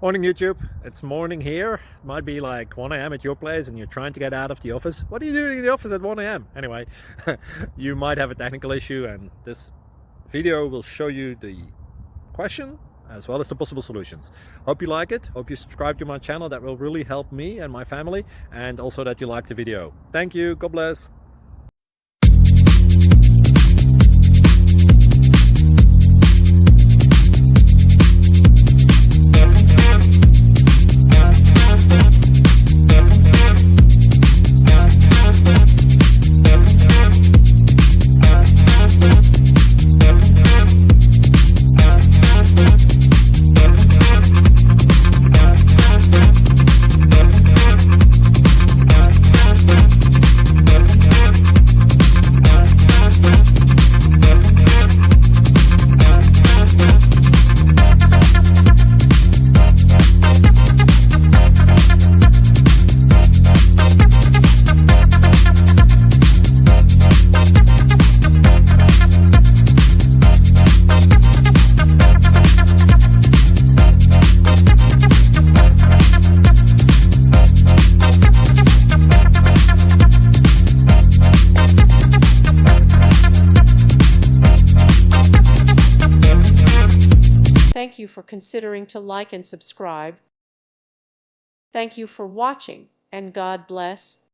Morning YouTube, it's morning here. It might be like 1 a.m. at your place and you're trying to get out of the office. What are you doing in the office at 1 a.m.? Anyway, you might have a technical issue and this video will show you the question as well as the possible solutions. Hope you like it, hope you subscribe to my channel. That will really help me and my family, and also that you like the video. Thank you, God bless. Thank you for considering to like and subscribe. Thank you for watching, and God bless.